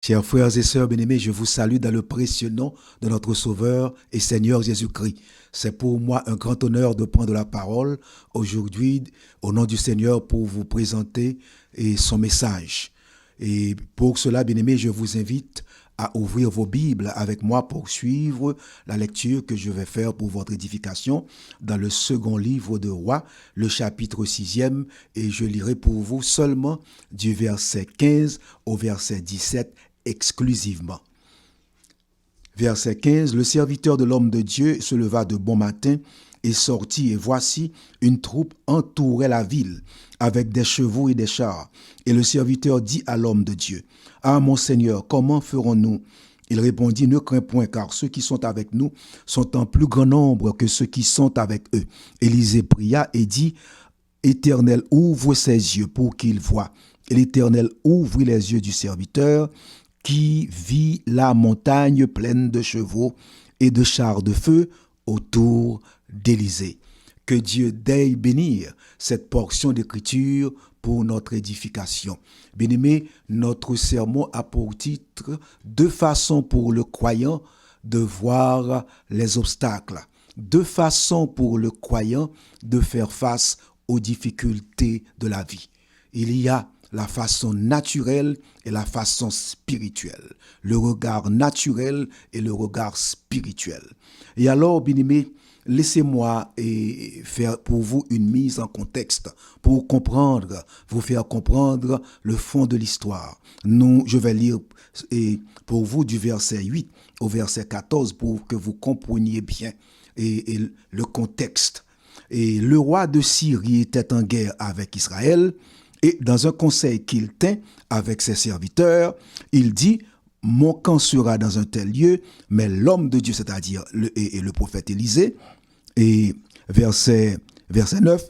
Chers frères et sœurs bien-aimés, je vous salue dans le précieux nom de notre Sauveur et Seigneur Jésus-Christ. C'est pour moi un grand honneur de prendre la parole aujourd'hui au nom du Seigneur pour vous présenter son message. Et pour cela, bien-aimés, je vous invite à ouvrir vos Bibles avec moi pour suivre la lecture que je vais faire pour votre édification dans le second livre de Rois, le chapitre 6e, et je lirai pour vous seulement du verset 15 au verset 17 exclusivement. Verset 15, le serviteur de l'homme de Dieu se leva de bon matin et sortit, et voici, une troupe entourait la ville avec des chevaux et des chars. Et le serviteur dit à l'homme de Dieu, « Ah, mon Seigneur, comment ferons-nous » Il répondit, « Ne crains point, car ceux qui sont avec nous sont en plus grand nombre que ceux qui sont avec eux. » Élisée pria et dit, « Éternel, ouvre ses yeux pour qu'il voie. » Et l'Éternel ouvrit les yeux du serviteur, qui vit la montagne pleine de chevaux et de chars de feu autour d'Élysée. Que Dieu daigne bénir cette portion d'écriture pour notre édification. Bien-aimé, notre sermon a pour titre « Deux façons pour le croyant de voir les obstacles ». Deux façons pour le croyant de faire face aux difficultés de la vie. Il y a la façon naturelle et la façon spirituelle. Le regard naturel et le regard spirituel. Et alors, bien-aimés, laissez-moi faire pour vous une mise en contexte pour comprendre, vous faire comprendre le fond de l'histoire. Je vais lire pour vous du verset 8 au verset 14 pour que vous compreniez bien le contexte. Et le roi de Syrie était en guerre avec Israël. Et dans un conseil qu'il tint avec ses serviteurs, il dit, « Mon camp sera dans un tel lieu, mais l'homme de Dieu, c'est-à-dire le prophète Élisée, et verset 9,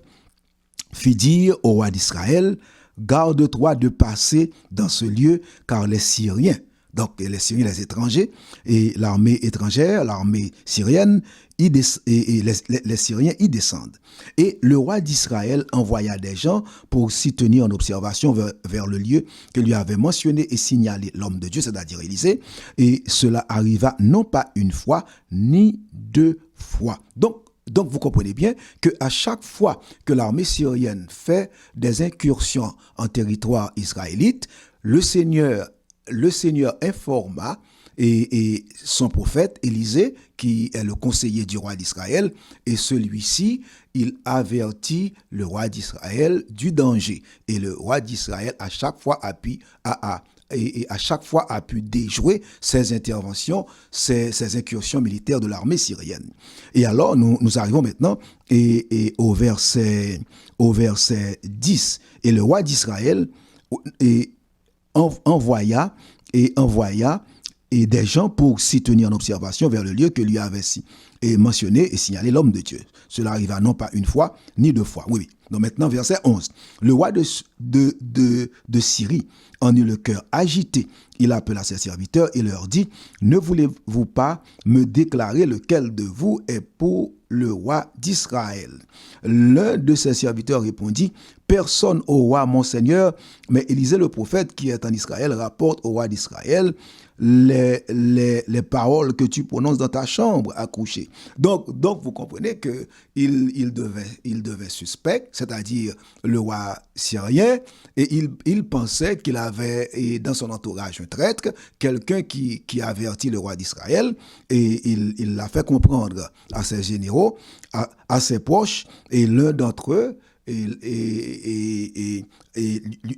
fit dire au roi d'Israël, « Garde-toi de passer dans ce lieu, car les Syriens, donc les Syriens, les étrangers, et l'armée étrangère, l'armée syrienne, les Syriens y descendent. » Et le roi d'Israël envoya des gens pour s'y tenir en observation vers le lieu que lui avait mentionné et signalé l'homme de Dieu, c'est-à-dire Élisée. Et cela arriva non pas une fois, ni deux fois. Donc vous comprenez bien qu'à chaque fois que l'armée syrienne fait des incursions en territoire israélite, le Seigneur informa et son prophète Élisée, qui est le conseiller du roi d'Israël, et celui-ci, il avertit le roi d'Israël du danger. Et le roi d'Israël, à chaque fois, a pu déjouer ces interventions, ces incursions militaires de l'armée syrienne. Et alors, nous arrivons maintenant au verset 10. Et le roi d'Israël envoya des gens pour s'y tenir en observation vers le lieu que lui avait mentionné et signalé l'homme de Dieu. Cela arriva non pas une fois, ni deux fois. Oui. Donc maintenant, verset 11. Le roi de Syrie en eut le cœur agité. Il appela ses serviteurs et leur dit, « Ne voulez-vous pas me déclarer lequel de vous est pour le roi d'Israël ?» L'un de ses serviteurs répondit, « Personne au roi, mon Seigneur. » Mais Élisée le prophète qui est en Israël rapporte au roi d'Israël les paroles que tu prononces dans ta chambre à coucher. Donc vous comprenez que il devait suspect, c'est-à-dire le roi syrien, et il pensait qu'il avait dans son entourage un traître, quelqu'un qui avertit le roi d'Israël, et il l'a fait comprendre à ses généraux, à ses proches, et l'un d'entre eux et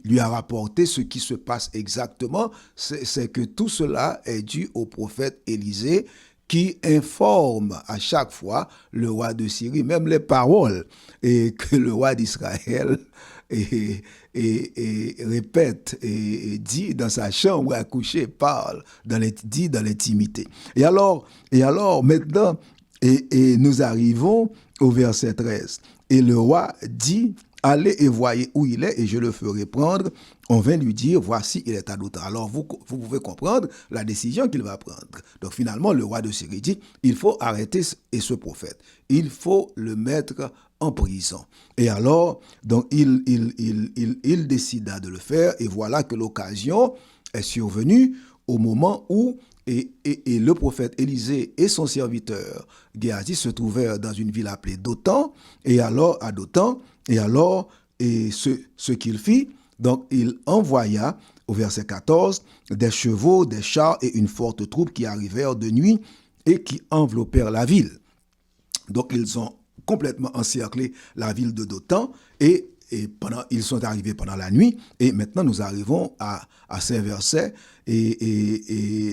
lui a rapporté ce qui se passe exactement, c'est que tout cela est dû au prophète Élisée qui informe à chaque fois le roi de Syrie, même les paroles que le roi d'Israël répète et dit dans sa chambre à coucher, parle, dit dans l'intimité. Et alors maintenant, nous arrivons au verset 13. Et le roi dit, « Allez et voyez où il est, et je le ferai prendre. » On vint lui dire, « Voici, il est à l'autre. » Alors vous pouvez comprendre la décision qu'il va prendre. Donc finalement, le roi de Syrie dit, « Il faut arrêter ce prophète. Il faut le mettre en prison. » Et alors, donc il décida de le faire, et voilà que l'occasion est survenue au moment où et le prophète Élisée et son serviteur Géasi se trouvèrent dans une ville appelée Dothan, et alors à Dothan, et ce qu'il fit, donc il envoya, au verset 14, des chevaux, des chars et une forte troupe qui arrivèrent de nuit et qui enveloppèrent la ville. Donc ils ont complètement encerclé la ville de Dothan et ils sont arrivés pendant la nuit. Et maintenant nous arrivons à ces versets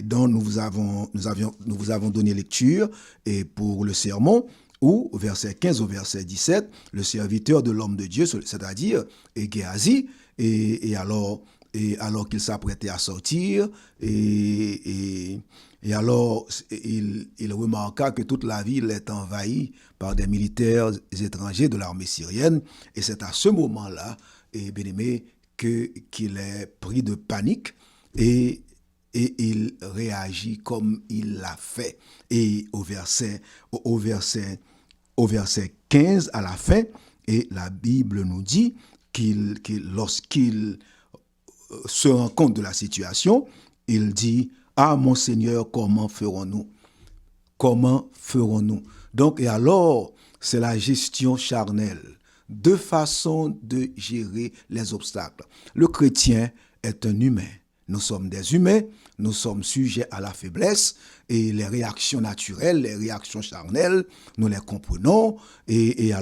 dont nous vous avons donné lecture et pour le sermon, où, verset 15 au verset 17, le serviteur de l'homme de Dieu, c'est-à-dire Géasi, et alors qu'il s'apprêtait à sortir, et alors il remarqua que toute la ville est envahie par des militaires étrangers de l'armée syrienne, et c'est à ce moment-là, bien-aimé, qu'il est pris de panique, et il réagit comme il l'a fait. Et au verset 15 à la fin, et la Bible nous dit lorsqu'il se rend compte de la situation, il dit: ah mon Seigneur, comment ferons-nous? Comment ferons-nous? Donc, et alors, c'est la gestion charnelle. Deux façons de gérer les obstacles. Le chrétien est un humain. Nous sommes des humains, nous sommes sujets à la faiblesse et les réactions naturelles, les réactions charnelles, nous les comprenons et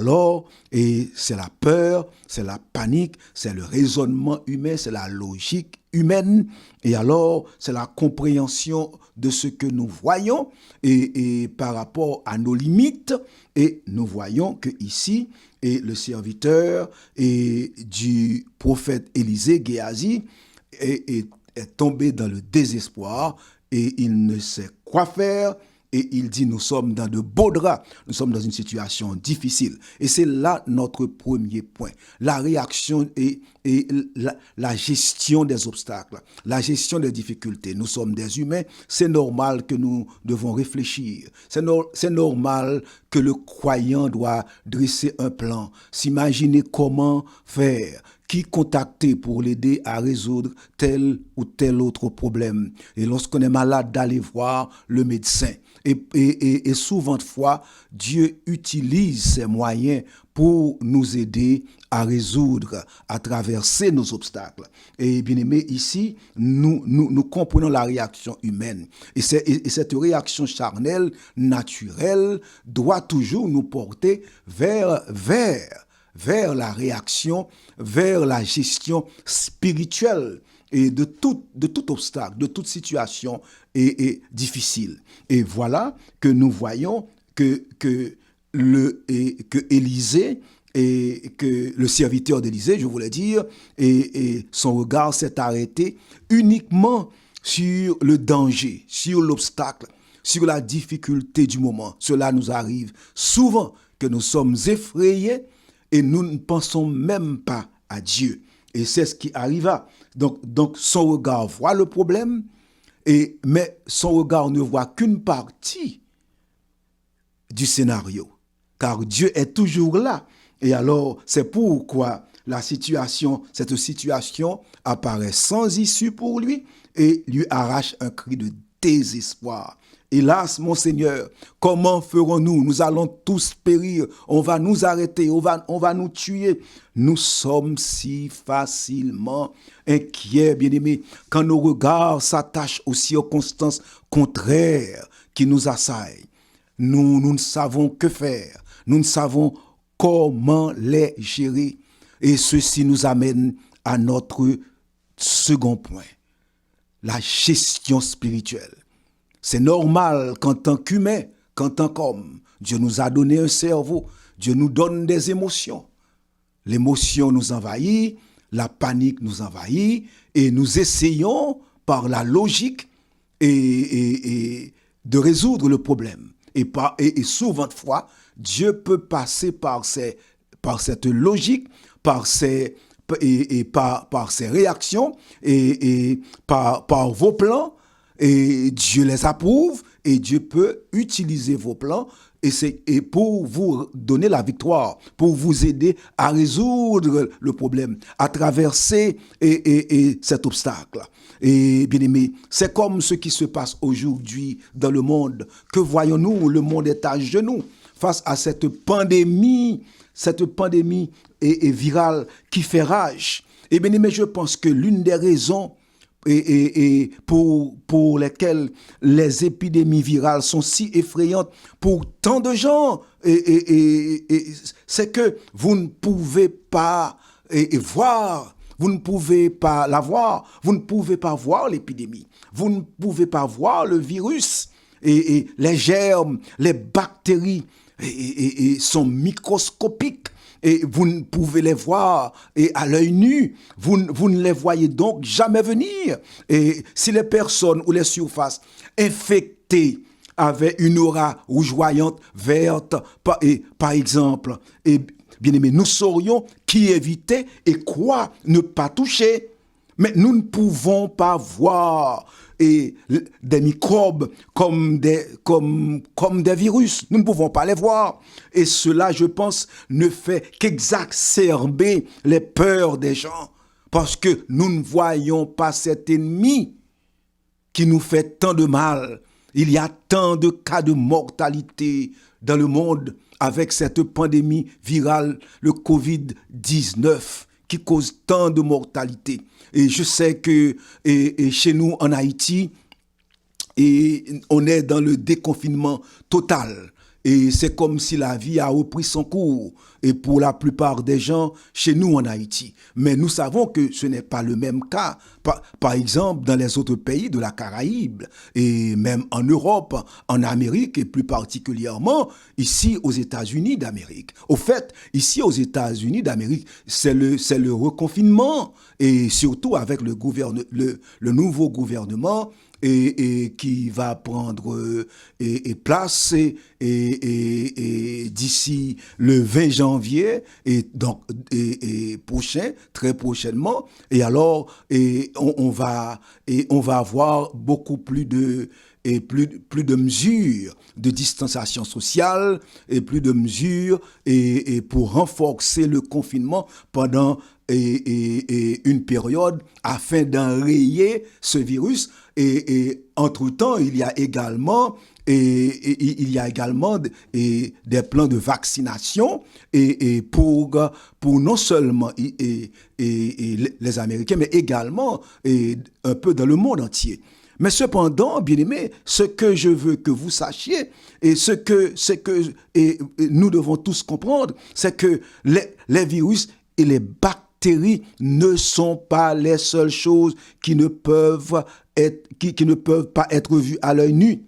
c'est la peur, c'est la panique, c'est le raisonnement humain, c'est la logique humaine et alors c'est la compréhension de ce que nous voyons et par rapport à nos limites et nous voyons que ici et le serviteur du prophète Élisée, Géasi, est tombé dans le désespoir et il ne sait quoi faire et il dit: nous sommes dans de beaux draps, nous sommes dans une situation difficile. Et c'est là notre premier point, la réaction et la gestion des obstacles, la gestion des difficultés. Nous sommes des humains, c'est normal que nous devons réfléchir, c'est normal que le croyant doit dresser un plan, s'imaginer comment faire, qui contacter pour l'aider à résoudre tel ou tel autre problème. Et lorsqu'on est malade, d'aller voir le médecin. Et souvent de fois, Dieu utilise ces moyens pour nous aider à résoudre, à traverser nos obstacles. Et bien aimé, ici, nous comprenons la réaction humaine. Et cette réaction charnelle, naturelle, doit toujours nous porter vers la réaction, vers la gestion spirituelle et de tout obstacle, de toute situation est difficile. Et voilà que nous voyons que Élisée et que le serviteur d'Élisée, je voulais dire, et son regard s'est arrêté uniquement sur le danger, sur l'obstacle, sur la difficulté du moment. Cela nous arrive souvent que nous sommes effrayés et nous ne pensons même pas à Dieu. Et c'est ce qui arriva. Donc son regard voit le problème, mais son regard ne voit qu'une partie du scénario. Car Dieu est toujours là. Et alors, c'est pourquoi cette situation apparaît sans issue pour lui et lui arrache un cri de désespoir. Hélas, mon Seigneur, comment ferons-nous? Nous allons tous périr. On va nous arrêter. On va nous tuer. Nous sommes si facilement inquiets, bien-aimés, quand nos regards s'attachent aux circonstances contraires qui nous assaillent. Nous ne savons que faire. Nous ne savons comment les gérer. Et ceci nous amène à notre second point, la gestion spirituelle. C'est normal qu'en tant qu'humain, qu'en tant qu'homme, Dieu nous a donné un cerveau, Dieu nous donne des émotions. L'émotion nous envahit, la panique nous envahit, et nous essayons par la logique et de résoudre le problème. Et souvent de fois, Dieu peut passer par cette logique, par ses réactions et par vos plans. Et Dieu les approuve et Dieu peut utiliser vos plans et pour vous donner la victoire, pour vous aider à résoudre le problème, à traverser cet obstacle. Et bien aimé, c'est comme ce qui se passe aujourd'hui dans le monde. Que voyons-nous? Le monde est à genoux face à cette pandémie et virale qui fait rage. Et bien aimé, je pense que l'une des raisons pour lesquelles les épidémies virales sont si effrayantes pour tant de gens, c'est que vous ne pouvez pas voir, vous ne pouvez pas la voir, vous ne pouvez pas voir l'épidémie, vous ne pouvez pas voir le virus, et les germes, les bactéries sont microscopiques. Et vous ne pouvez les voir et à l'œil nu, vous ne les voyez donc jamais venir. Et si les personnes ou les surfaces infectées avaient une aura rougeoyante, verte, par exemple, et bien aimé, nous saurions qui éviter et quoi ne pas toucher. Mais nous ne pouvons pas voir des microbes comme des virus. Nous ne pouvons pas les voir. Et cela, je pense, ne fait qu'exacerber les peurs des gens. Parce que nous ne voyons pas cet ennemi qui nous fait tant de mal. Il y a tant de cas de mortalité dans le monde avec cette pandémie virale, le Covid-19, qui cause tant de mortalité. Et je sais que chez nous en Haïti, on est dans le déconfinement total. Et c'est comme si la vie a repris son cours. Et pour la plupart des gens, chez nous en Haïti. Mais nous savons que ce n'est pas le même cas. Par exemple, dans les autres pays de la Caraïbe, et même en Europe, en Amérique, et plus particulièrement ici aux États-Unis d'Amérique. Au fait, ici aux États-Unis d'Amérique, c'est le reconfinement. Et surtout avec le nouveau gouvernement et qui va prendre place d'ici le 20 janvier prochain, très prochainement. Et alors on va avoir beaucoup plus de mesures de distanciation sociale et plus de mesures pour renforcer le confinement pendant une période afin d'enrayer ce virus. Et entre-temps, il y a également des plans de vaccination pour non seulement les Américains, mais également un peu dans le monde entier. Mais cependant, bien-aimés, ce que je veux que vous sachiez, et ce que nous devons tous comprendre, c'est que les virus et les bactéries ne sont pas les seules choses qui ne peuvent pas être vues à l'œil nu.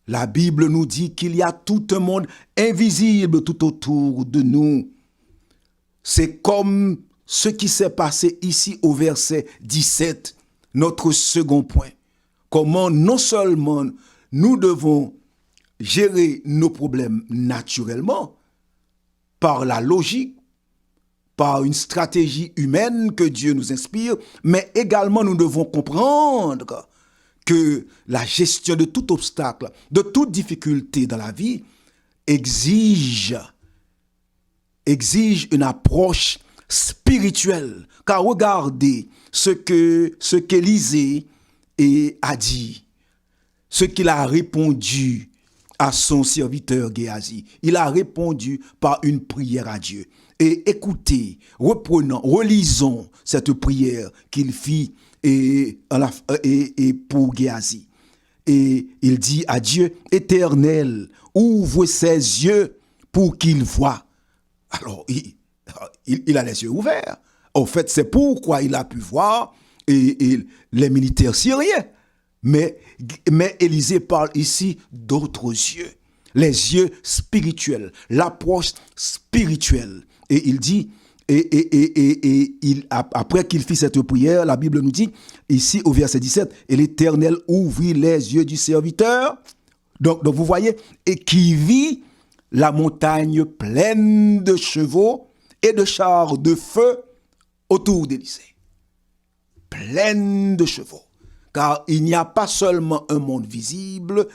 La Bible nous dit qu'il y a tout un monde invisible tout autour de nous. C'est comme ce qui s'est passé ici au verset 17, notre second point. Comment non seulement nous devons gérer nos problèmes naturellement, par la logique, par une stratégie humaine que Dieu nous inspire, mais également nous devons comprendre que la gestion de tout obstacle, de toute difficulté dans la vie exige une approche spirituelle. Car regardez ce qu'Élisée a dit, ce qu'il a répondu à son serviteur Géasi. Il a répondu par une prière à Dieu. Et écoutez, relisons cette prière qu'il fit et pour Géasi. Et il dit à Dieu, Éternel, ouvre ses yeux pour qu'il voie. Alors, il a les yeux ouverts. En fait, c'est pourquoi il a pu voir et les militaires syriens. Mais Élisée parle ici d'autres yeux. Les yeux spirituels, l'approche spirituelle. Et il dit, après qu'il fit cette prière, la Bible nous dit, ici au verset 17, et l'Éternel ouvrit les yeux du serviteur. Donc vous voyez, et qui vit la montagne pleine de chevaux et de chars de feu autour d'Élisée. Pleine de chevaux. Car il n'y a pas seulement un monde visible,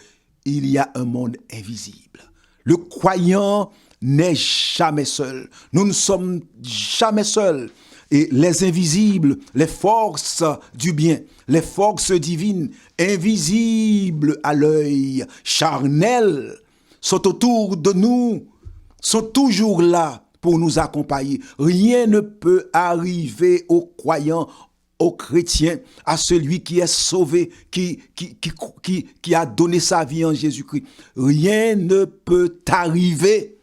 il y a un monde invisible. Le croyant n'est jamais seul. Nous ne sommes jamais seuls. Et les invisibles, les forces du bien, les forces divines, invisibles à l'œil charnel, sont autour de nous, sont toujours là pour nous accompagner. Rien ne peut arriver aux croyants, aux chrétiens, à celui qui est sauvé, qui a donné sa vie en Jésus-Christ. Rien ne peut arriver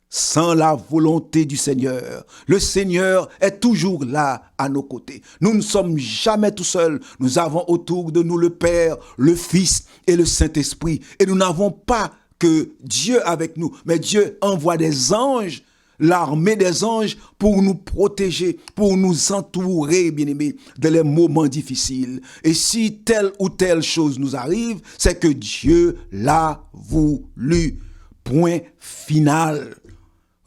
sans la volonté du Seigneur. Le Seigneur est toujours là à nos côtés. Nous ne sommes jamais tout seuls. Nous avons autour de nous le Père, le Fils et le Saint-Esprit. Et nous n'avons pas que Dieu avec nous, mais Dieu envoie des anges, l'armée des anges pour nous protéger, pour nous entourer, bien-aimés, dans les moments difficiles. Et si telle ou telle chose nous arrive, c'est que Dieu l'a voulu. Point final.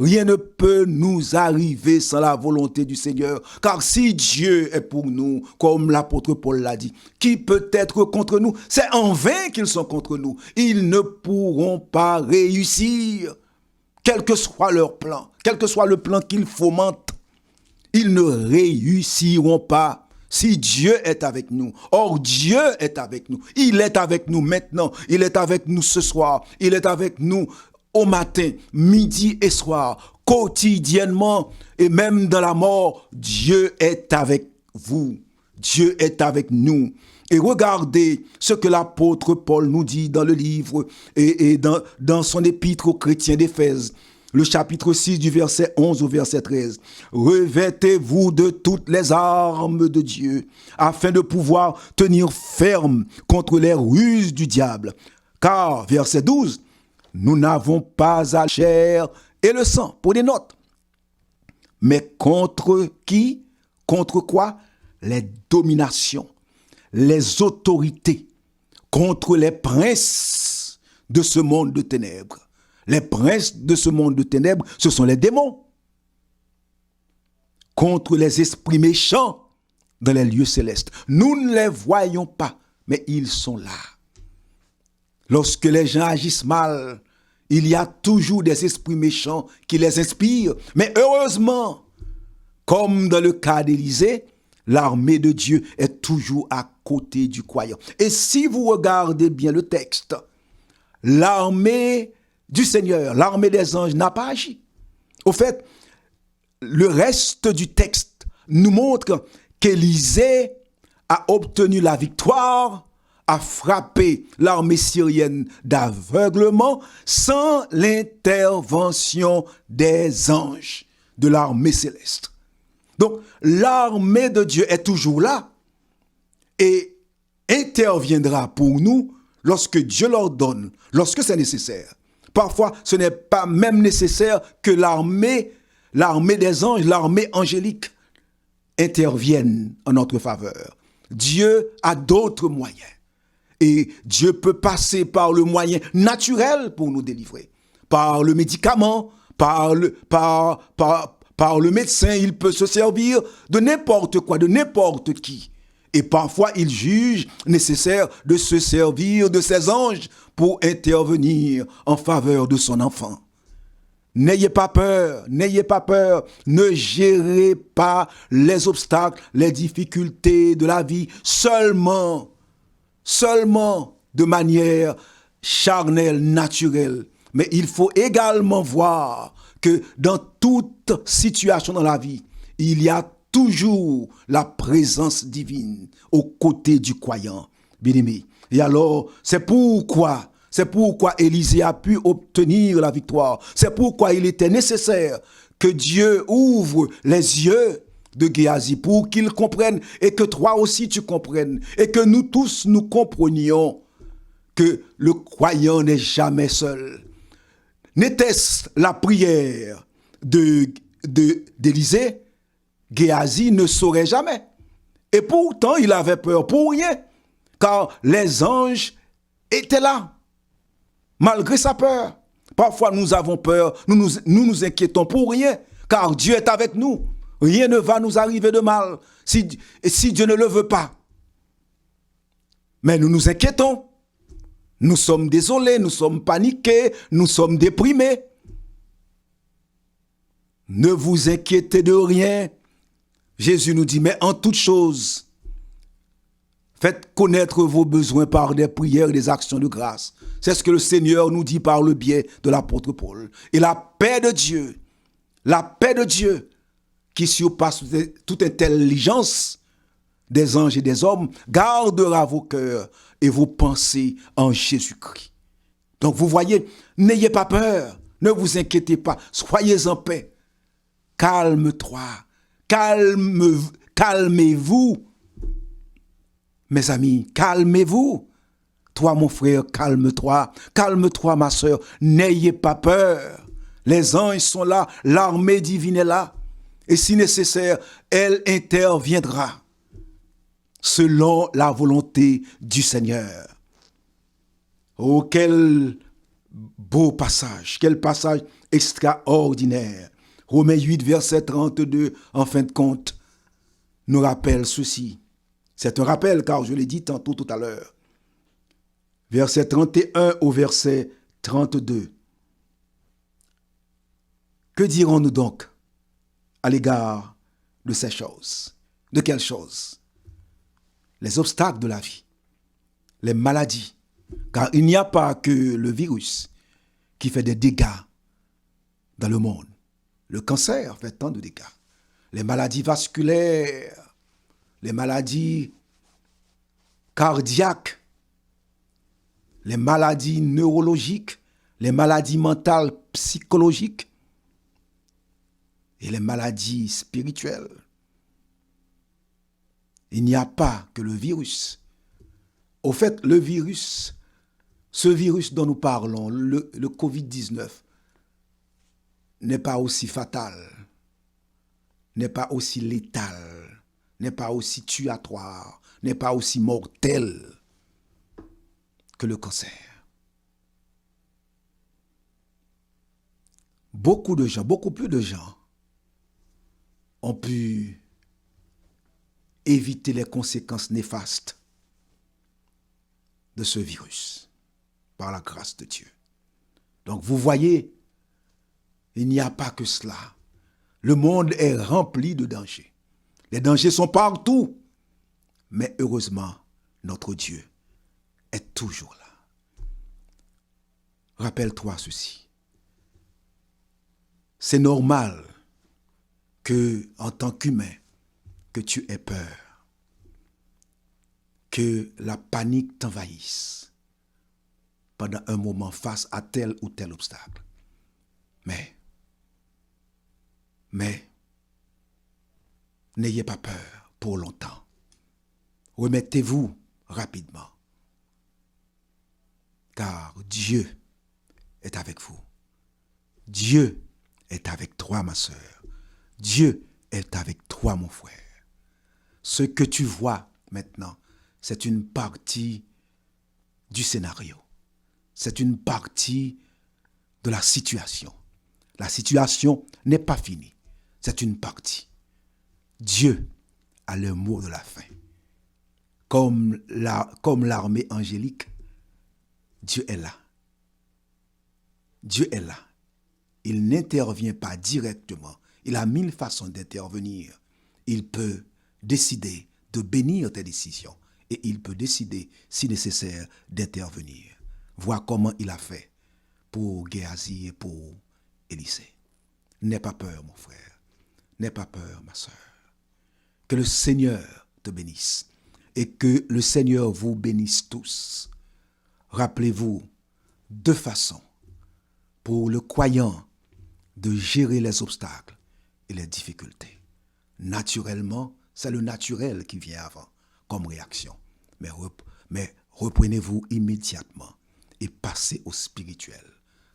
Rien ne peut nous arriver sans la volonté du Seigneur. Car si Dieu est pour nous, comme l'apôtre Paul l'a dit, qui peut être contre nous? C'est en vain qu'ils sont contre nous. Ils ne pourront pas réussir. Quel que soit leur plan, quel que soit le plan qu'ils fomentent, ils ne réussiront pas. Si Dieu est avec nous, or Dieu est avec nous, il est avec nous maintenant, il est avec nous ce soir, il est avec nous au matin, midi et soir, quotidiennement et même dans la mort, Dieu est avec vous, Dieu est avec nous. Et regardez ce que l'apôtre Paul nous dit dans le livre et dans son épître aux chrétiens d'Éphèse, le chapitre 6 du verset 11 au verset 13. Revêtez-vous de toutes les armes de Dieu afin de pouvoir tenir ferme contre les ruses du diable. Car, verset 12, nous n'avons pas à la chair et le sang, pour des notes. Mais contre qui? Contre quoi? Les dominations, les autorités, contre les princes de ce monde de ténèbres. Les princes de ce monde de ténèbres, ce sont les démons. Contre les esprits méchants dans les lieux célestes. Nous ne les voyons pas, mais ils sont là. Lorsque les gens agissent mal, il y a toujours des esprits méchants qui les inspirent. Mais heureusement, comme dans le cas d'Élisée, l'armée de Dieu est toujours à côté du croyant. Et si vous regardez bien le texte, l'armée du Seigneur, l'armée des anges n'a pas agi. Au fait, le reste du texte nous montre qu'Élisée a obtenu la victoire, a frappé l'armée syrienne d'aveuglement sans l'intervention des anges de l'armée céleste. Donc, l'armée de Dieu est toujours là et interviendra pour nous lorsque Dieu l'ordonne, lorsque c'est nécessaire. Parfois, ce n'est pas même nécessaire que l'armée des anges, l'armée angélique intervienne en notre faveur. Dieu a d'autres moyens. Et Dieu peut passer par le moyen naturel pour nous délivrer. Par le médicament, par le médecin, il peut se servir de n'importe quoi, de n'importe qui. Et parfois, il juge nécessaire de se servir de ses anges pour intervenir en faveur de son enfant. N'ayez pas peur, ne gérez pas les obstacles, les difficultés de la vie seulement de manière charnelle, naturelle. Mais il faut également voir que dans toute situation dans la vie, il y a toujours la présence divine aux côtés du croyant. Bien-aimé. Et alors, c'est pourquoi Élisée a pu obtenir la victoire. C'est pourquoi il était nécessaire que Dieu ouvre les yeux de Géasi pour qu'il comprenne et que toi aussi tu comprennes et que nous tous nous comprenions que le croyant n'est jamais seul. N'était-ce la prière d'Élisée? Géasi ne saurait jamais. Et pourtant, il avait peur pour rien, car les anges étaient là, malgré sa peur. Parfois, nous avons peur, nous inquiétons pour rien, car Dieu est avec nous. Rien ne va nous arriver de mal si Dieu ne le veut pas. Mais nous nous inquiétons. Nous sommes désolés, nous sommes paniqués, nous sommes déprimés. Ne vous inquiétez de rien. Jésus nous dit, mais en toute chose, faites connaître vos besoins par des prières et des actions de grâce. C'est ce que le Seigneur nous dit par le biais de l'apôtre Paul. Et la paix de Dieu, qui surpasse toute intelligence des anges et des hommes, gardera vos cœurs et vos pensées en Jésus-Christ. Donc vous voyez, n'ayez pas peur, ne vous inquiétez pas, soyez en paix. Calme-toi, calmez-vous. Mes amis, calmez-vous. Toi, mon frère, calme-toi. Calme-toi, ma soeur. N'ayez pas peur. Les anges sont là. L'armée divine est là. Et si nécessaire, elle interviendra selon la volonté du Seigneur. Oh, quel beau passage. Quel passage extraordinaire. Romains 8, verset 32, en fin de compte, nous rappelle ceci. C'est un rappel, car je l'ai dit tantôt tout à l'heure. Verset 31 au verset 32. Que dirons-nous donc à l'égard de ces choses? De quelles choses? Les obstacles de la vie, les maladies. Car il n'y a pas que le virus qui fait des dégâts dans le monde. Le cancer fait tant de dégâts. Les maladies vasculaires, les maladies cardiaques, les maladies neurologiques, les maladies mentales, psychologiques et les maladies spirituelles. Il n'y a pas que le virus. Au fait, le virus, ce virus dont nous parlons, le Covid-19, n'est pas aussi fatal, n'est pas aussi létal, n'est pas aussi tuatoire, n'est pas aussi mortel que le cancer. Beaucoup de gens, beaucoup plus de gens ont pu éviter les conséquences néfastes de ce virus par la grâce de Dieu. Donc vous voyez, il n'y a pas que cela. Le monde est rempli de dangers. Les dangers sont partout. Mais heureusement, notre Dieu est toujours là. Rappelle-toi ceci. C'est normal que, en tant qu'humain, que tu aies peur, que la panique t'envahisse pendant un moment face à tel ou tel obstacle. Mais, n'ayez pas peur pour longtemps. Remettez-vous rapidement. Car Dieu est avec vous. Dieu est avec toi, ma sœur. Dieu est avec toi, mon frère. Ce que tu vois maintenant, c'est une partie du scénario. C'est une partie de la situation. La situation n'est pas finie. C'est une partie. Dieu a le mot de la fin. Comme l'armée angélique, Dieu est là. Dieu est là. Il n'intervient pas directement. Il a 1000 façons d'intervenir. Il peut décider de bénir tes décisions et il peut décider, si nécessaire, d'intervenir. Vois comment il a fait pour Géasi et pour Élisée. N'aie pas peur, mon frère. N'aie pas peur, ma soeur. Que le Seigneur te bénisse et que le Seigneur vous bénisse tous. Rappelez-vous 2 façons pour le croyant de gérer les obstacles et les difficultés. Naturellement, c'est le naturel qui vient avant comme réaction. Mais reprenez-vous immédiatement et passez au spirituel.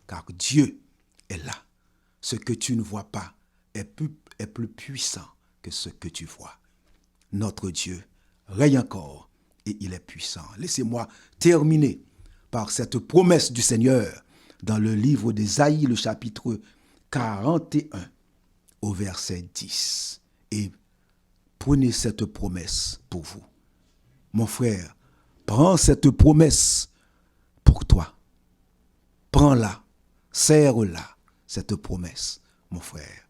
Car Dieu est là. Ce que tu ne vois pas est plus puissant que ce que tu vois. Notre Dieu règne encore et il est puissant. Laissez-moi terminer par cette promesse du Seigneur dans le livre d'Ésaïe, le chapitre 41 au verset 10. Et prenez cette promesse pour vous. Mon frère, prends cette promesse pour toi. Prends-la, serre-la, cette promesse, mon frère,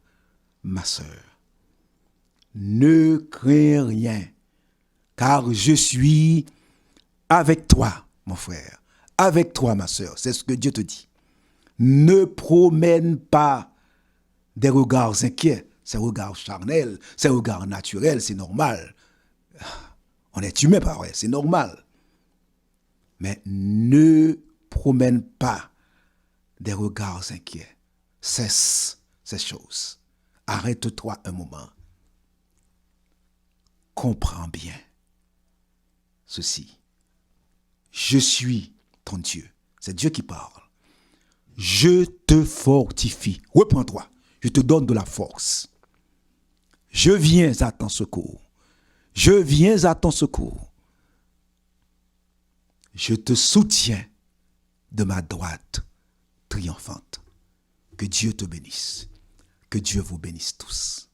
ma sœur. ne crains rien, car je suis avec toi, mon frère, avec toi, ma sœur. C'est ce que Dieu te dit. Ne promène pas des regards inquiets, ces regards charnels, ces regards naturels, c'est normal. On est humain, pas vrai, c'est normal. Mais ne promène pas des regards inquiets. Cesse ces choses. Arrête-toi un moment. Comprends bien ceci. Je suis ton Dieu. C'est Dieu qui parle. Je te fortifie. Reprends-toi. Je te donne de la force. Je viens à ton secours. Je viens à ton secours. Je te soutiens de ma droite triomphante. Que Dieu te bénisse. Que Dieu vous bénisse tous.